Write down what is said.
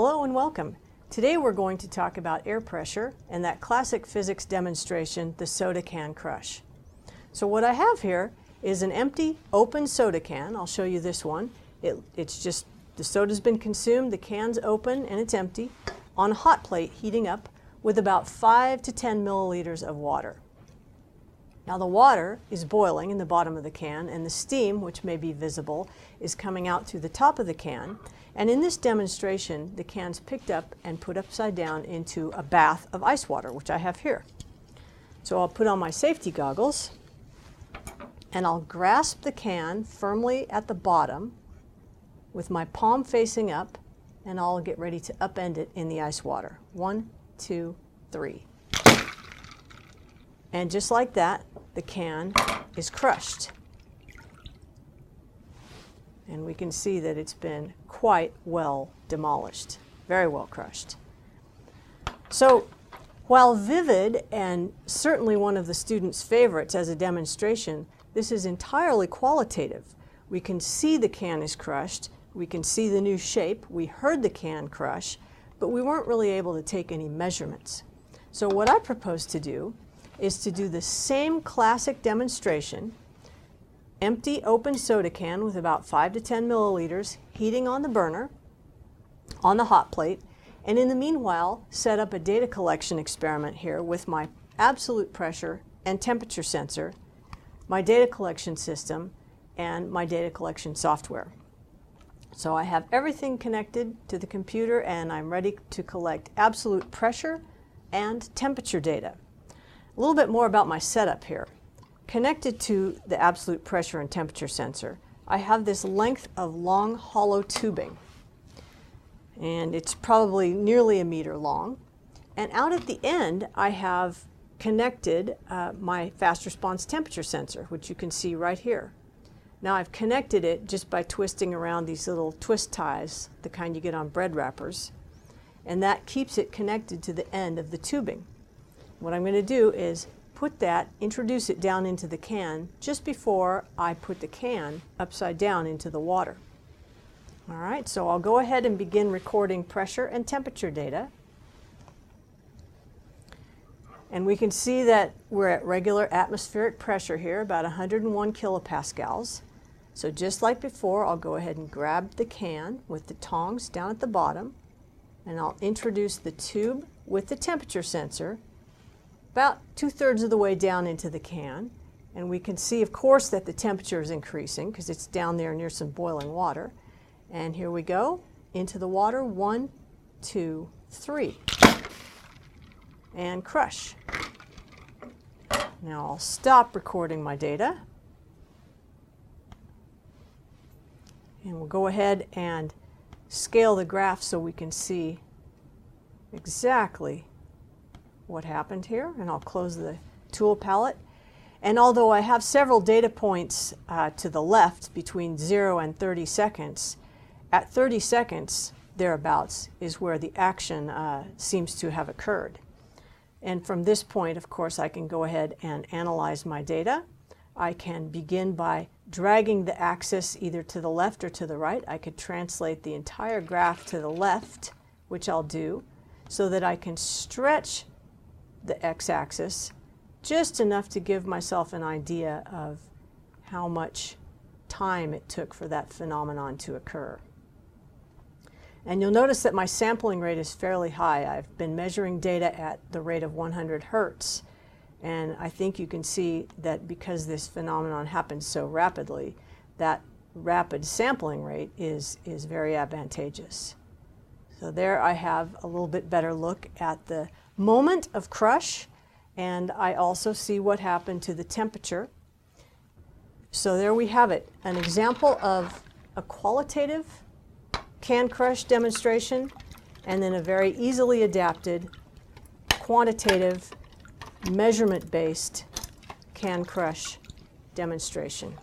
Hello and welcome. Today we're going to talk about air pressure and that classic physics demonstration, the soda can crush. So what I have here is an empty, open soda can. I'll show you this one. It's just, the soda's been consumed, the can's open and it's empty, on a hot plate heating up with about 5 to 10 milliliters of water. Now the water is boiling in the bottom of the can, and the steam, which may be visible, is coming out through the top of the can. And in this demonstration, the can's picked up and put upside down into a bath of ice water, which I have here. So I'll put on my safety goggles, and I'll grasp the can firmly at the bottom with my palm facing up, and I'll get ready to upend it in the ice water. 1, 2, 3. And just like that, the can is crushed. And we can see that it's been quite well demolished, very well crushed. So while vivid and certainly one of the students' favorites as a demonstration, this is entirely qualitative. We can see the can is crushed, we can see the new shape, we heard the can crush, but we weren't really able to take any measurements. So what I propose to do is to do the same classic demonstration, empty open soda can with about 5 to 10 milliliters, heating on the burner, on the hot plate, and in the meanwhile set up a data collection experiment here with my absolute pressure and temperature sensor, my data collection system, and my data collection software. So I have everything connected to the computer and I'm ready to collect absolute pressure and temperature data. A little bit more about my setup here. Connected to the absolute pressure and temperature sensor, I have this length of long hollow tubing. And it's probably nearly 1 meter long. And out at the end, I have connected my fast response temperature sensor, which you can see right here. Now I've connected it just by twisting around these little twist ties, the kind you get on bread wrappers. And that keeps it connected to the end of the tubing. What I'm going to do is introduce it down into the can just before I put the can upside down into the water. All right, so I'll go ahead and begin recording pressure and temperature data. And we can see that we're at regular atmospheric pressure here, about 101 kilopascals. So just like before, I'll go ahead and grab the can with the tongs down at the bottom, and I'll introduce the tube with the temperature sensor about 2/3 of the way down into the can. And we can see, of course, that the temperature is increasing because it's down there near some boiling water. And here we go, into the water, 1, 2, 3. And crush. Now I'll stop recording my data. And we'll go ahead and scale the graph so we can see exactly what happened here. And I'll close the tool palette. And although I have several data points to the left between 0 and 30 seconds, at 30 seconds, thereabouts, is where the action seems to have occurred. And from this point, of course, I can go ahead and analyze my data. I can begin by dragging the axis either to the left or to the right. I could translate the entire graph to the left, which I'll do, so that I can stretch the x-axis just enough to give myself an idea of how much time it took for that phenomenon to occur. And you'll notice that my sampling rate is fairly high. I've been measuring data at the rate of 100 hertz. And I think you can see that because this phenomenon happens so rapidly, that rapid sampling rate is very advantageous. So there I have a little bit better look at the moment of crush, and I also see what happened to the temperature. So there we have it, an example of a qualitative can crush demonstration, and then a very easily adapted, quantitative, measurement-based can crush demonstration.